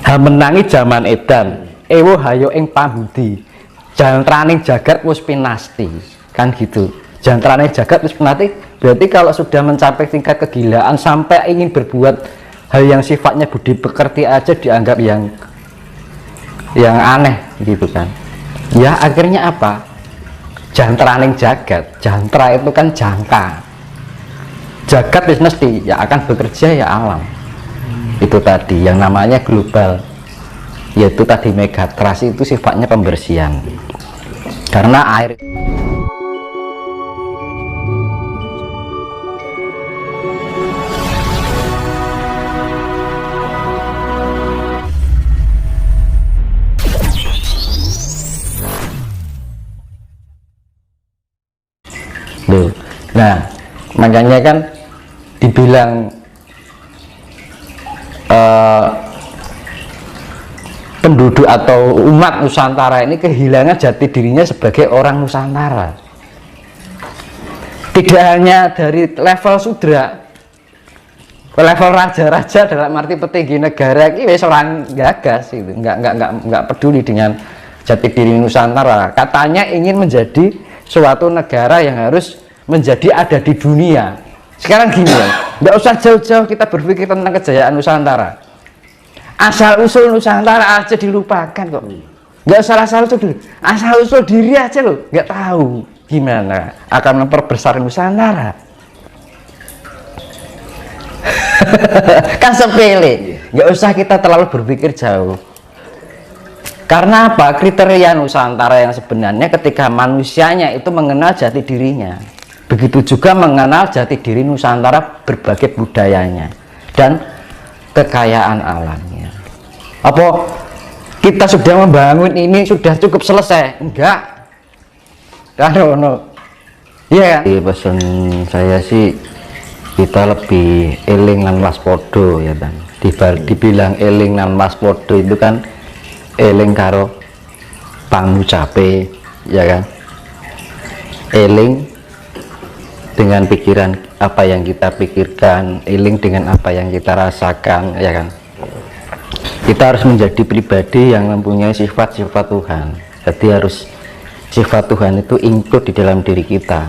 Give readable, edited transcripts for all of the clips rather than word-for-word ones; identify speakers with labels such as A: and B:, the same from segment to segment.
A: Menangi zaman edan ewo hayo ing pambudi jantraning jagat wis pinasti, kan gitu. Jantraning jagat wis pinasti berarti kalau sudah mencapai tingkat kegilaan sampai ingin berbuat hal yang sifatnya budi pekerti aja dianggap yang aneh gitu kan. Ya akhirnya apa? Jantraning jagat, jantra itu kan jangka, jagat wis mesti ya akan bekerja ya alam. Itu tadi yang namanya global, yaitu tadi megatrust itu sifatnya pembersihan karena air. Loh, nah makanya kan dibilang penduduk atau umat Nusantara ini kehilangan jati dirinya sebagai orang Nusantara. Tidak hanya dari level sudra, level raja-raja dalam arti petinggi negara ini seorang gagas itu nggak peduli dengan jati diri Nusantara. Katanya ingin menjadi suatu negara yang harus menjadi ada di dunia. Sekarang gini ya, nggak usah jauh-jauh kita berpikir tentang kejayaan Nusantara. Asal usul Nusantara aja dilupakan kok. Nggak usah asal usul dulu, asal usul diri aja loh, nggak tahu gimana akan memperbesar Nusantara. Kan sepele, nggak usah kita terlalu berpikir jauh. Karena apa? Kriteria Nusantara yang sebenarnya ketika manusianya itu mengenal jati dirinya, begitu juga mengenal jati diri Nusantara berbagai budayanya dan kekayaan alamnya. Apa kita sudah membangun ini sudah cukup selesai? Enggak. Karena iya. Pesan saya sih kita lebih eling lan waspada ya kan. Dibilang eling lan waspada itu kan eling karo pangucape ya kan. Eling dengan pikiran apa yang kita pikirkan, eling dengan apa yang kita rasakan ya kan. Kita harus menjadi pribadi yang mempunyai sifat-sifat Tuhan. Jadi harus sifat Tuhan itu include di dalam diri kita.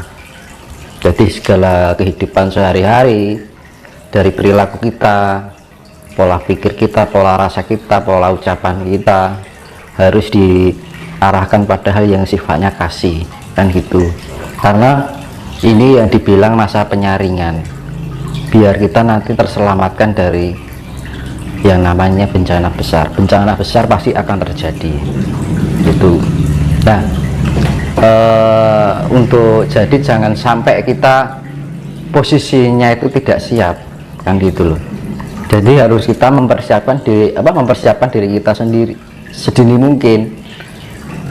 A: Jadi segala kehidupan sehari-hari, dari perilaku kita, pola pikir kita, pola rasa kita, pola ucapan kita harus diarahkan pada hal yang sifatnya kasih, kan gitu. Karena ini yang dibilang masa penyaringan, biar kita nanti terselamatkan dari yang namanya bencana besar. Bencana besar pasti akan terjadi gitu. Nah untuk jadi jangan sampai kita posisinya itu tidak siap, kan gitu loh. Jadi harus kita mempersiapkan diri kita sendiri sedini mungkin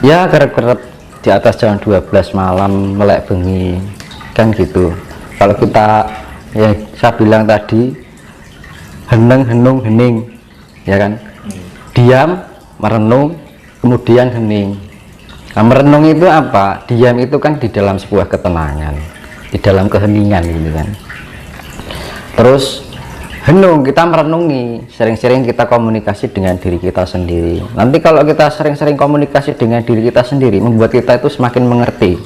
A: ya, kerep-kerep di atas jam 12 malam melek bengi, kan gitu. Kalau kita ya saya bilang tadi hening ya kan, diam merenung kemudian hening. Nah, merenung itu apa? Diam itu kan di dalam sebuah ketenangan, di dalam keheningan gitu kan. Terus henung, kita merenungi, sering-sering kita komunikasi dengan diri kita sendiri. Nanti kalau kita sering-sering komunikasi dengan diri kita sendiri membuat kita itu semakin mengerti,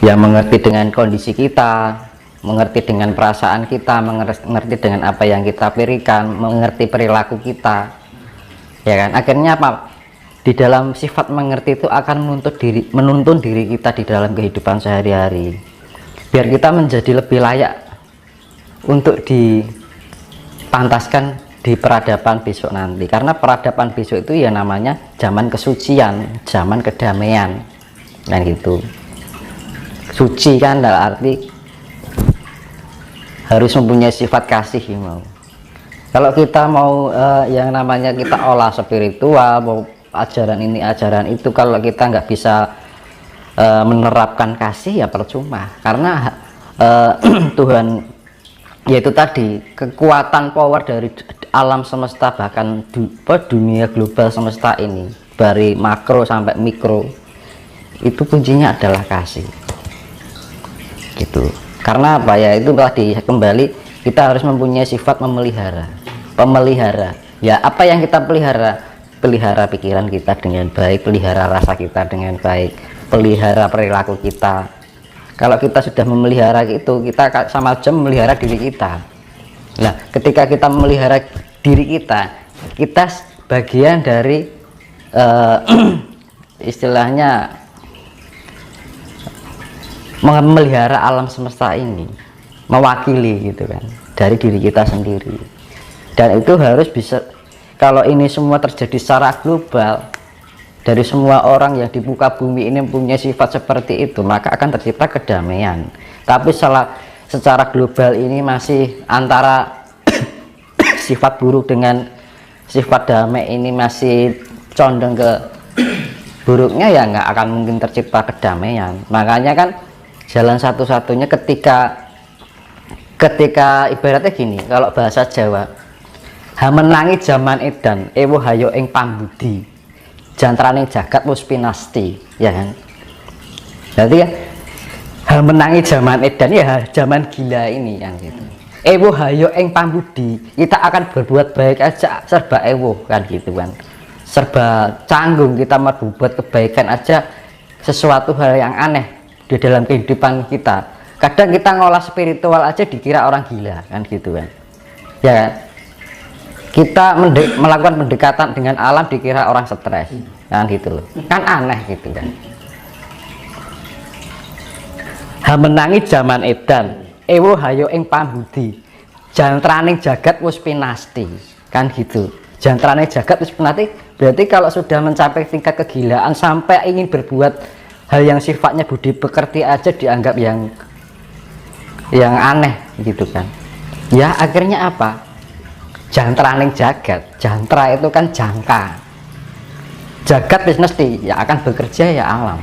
A: ya mengerti dengan kondisi kita, mengerti dengan perasaan kita, mengerti dengan apa yang kita pikirkan, mengerti perilaku kita ya kan. Akhirnya apa? Di dalam sifat mengerti itu akan menuntun diri kita di dalam kehidupan sehari-hari, biar kita menjadi lebih layak untuk dipantaskan di peradaban besok nanti. Karena peradaban besok itu ya namanya zaman kesucian, zaman kedamaian, dan gitu. Suci kan dalam arti harus mempunyai sifat kasih ya, mau. Kalau kita mau yang namanya kita olah spiritual, mau ajaran ini ajaran itu, kalau kita nggak bisa menerapkan kasih ya percuma. Karena Tuhan yaitu tadi kekuatan power dari alam semesta, bahkan dunia global semesta ini dari makro sampai mikro itu kuncinya adalah kasih gitu. Karena apa ya, itu tadi kembali kita harus mempunyai sifat pemelihara Ya, apa yang kita pelihara? Pelihara pikiran kita dengan baik, pelihara rasa kita dengan baik, pelihara perilaku kita. Kalau kita sudah memelihara itu, kita sama aja memelihara diri kita. Nah, ketika kita memelihara diri kita, kita bagian dari istilahnya memelihara alam semesta ini, mewakili gitu kan, dari diri kita sendiri. Dan itu harus bisa, kalau ini semua terjadi secara global, dari semua orang yang di muka bumi ini punya sifat seperti itu, maka akan tercipta kedamaian. Tapi secara global ini masih antara sifat buruk dengan sifat damai ini masih condong ke buruknya, ya nggak akan mungkin tercipta kedamaian. Makanya kan jalan satu-satunya ketika ibaratnya gini, kalau bahasa Jawa, hamenangi zaman edan ewo hayo ing pambudi jantraning jagat wis pinasti, ya kan. Berarti ya hamenangi zaman edan, ya zaman gila ini yang gitu. Ewo hayo ing pambudi, kita akan berbuat baik aja serba ewo kan gitu kan, serba canggung kita mau berbuat kebaikan aja, sesuatu hal yang aneh di dalam kehidupan kita. Kadang kita ngolah spiritual aja dikira orang gila kan gitu kan, ya kan. Kita melakukan pendekatan dengan alam dikira orang stres kan gitu loh, kan aneh gitu kan. Hamenangi zaman edan ewo hayo ing pambudi jantraning jagat wis pinasti kan gitu. Jantraning jagat wis pinasti berarti kalau sudah mencapai tingkat kegilaan sampai ingin berbuat hal yang sifatnya budi pekerti aja dianggap yang aneh gitu kan. Ya akhirnya apa? Jantraning jagat, jantra itu kan jangka, jagat mesti ya akan bekerja ya alam.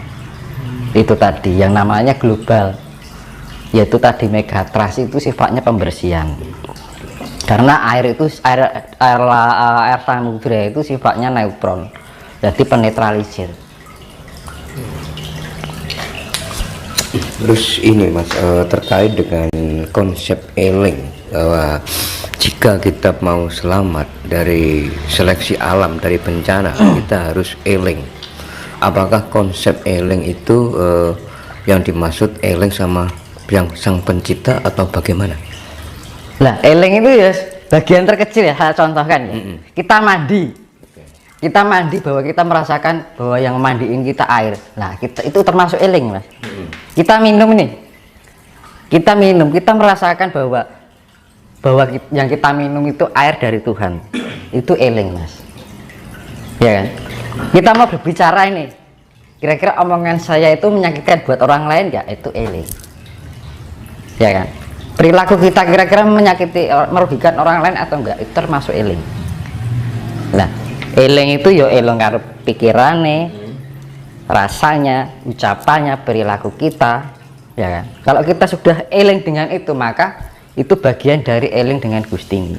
A: Itu tadi yang namanya global, yaitu tadi megatrust itu sifatnya pembersihan. Karena air samudra itu sifatnya neutron, jadi penetralisir.
B: Terus ini Mas, terkait dengan konsep eling, bahwa jika kita mau selamat dari seleksi alam, dari bencana, kita harus eling. Apakah konsep eling itu yang dimaksud eling sama yang sang pencipta atau bagaimana?
A: Nah, eling itu ya bagian terkecil ya, saya contohkan ya. Kita mandi bahwa kita merasakan bahwa yang mandiin kita air. Nah, itu termasuk eling, Mas. Kita minum nih, kita merasakan bahwa yang kita minum itu air dari Tuhan, itu eling, Mas, ya kan. Kita mau berbicara ini, kira-kira omongan saya itu menyakitkan buat orang lain ya, itu eling, ya kan. Perilaku kita kira-kira menyakiti, merugikan orang lain atau enggak, itu termasuk eling. Nah, eling itu ya eling karo pikirane, rasanya, ucapannya, perilaku kita, ya kan. Kalau kita sudah eling dengan itu, maka itu bagian dari eling dengan Gusti.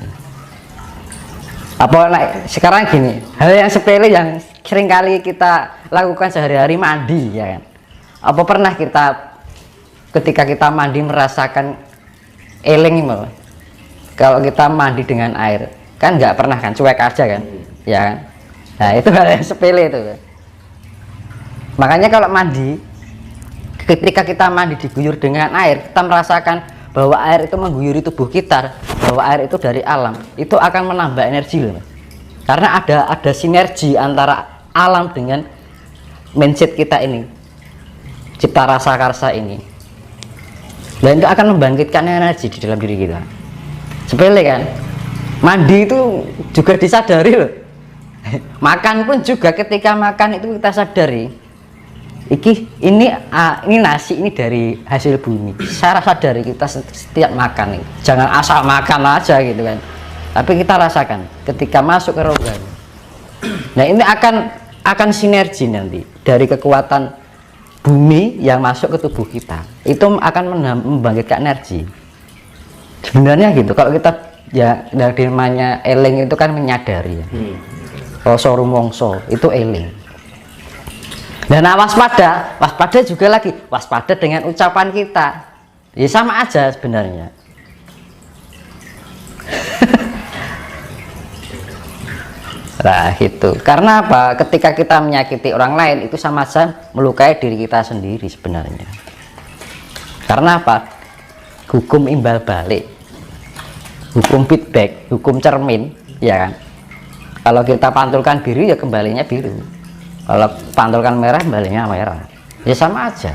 A: Apa sekarang gini, hal yang sepele yang seringkali kita lakukan sehari-hari, mandi, ya kan. Apa pernah kita ketika kita mandi merasakan eling malah? Kalau kita mandi dengan air, kan nggak pernah kan, cuek aja kan, ya kan. Nah itu hal yang sepele itu. Makanya kalau mandi, ketika kita mandi diguyur dengan air, kita merasakan bahwa air itu mengguyuri tubuh kita, bahwa air itu dari alam, itu akan menambah energi loh. Karena ada sinergi antara alam dengan mindset kita ini, cipta rasa karsa ini, dan itu akan membangkitkan energi di dalam diri kita. Sepele kan, mandi itu juga disadari loh. Makan pun juga, ketika makan itu kita sadari, ini nasi ini dari hasil bumi. Saya sadari kita setiap makan nih, jangan asal makan aja gitu kan, tapi kita rasakan ketika masuk ke rohani. Nah ini akan sinergi nanti dari kekuatan bumi yang masuk ke tubuh kita, itu akan membangkitkan energi. Sebenarnya gitu, kalau kita ya dari namanya eling itu kan menyadari ya. Rasa rumongso itu eling. Dan waspada juga lagi, waspada dengan ucapan kita, ya sama aja sebenarnya. Nah itu karena apa, ketika kita menyakiti orang lain itu sama saja melukai diri kita sendiri sebenarnya. Karena apa, hukum imbal balik, hukum feedback, hukum cermin, ya kan. Kalau kita pantulkan biru ya kembalinya biru, kalau pantulkan merah kembalinya merah, ya sama aja.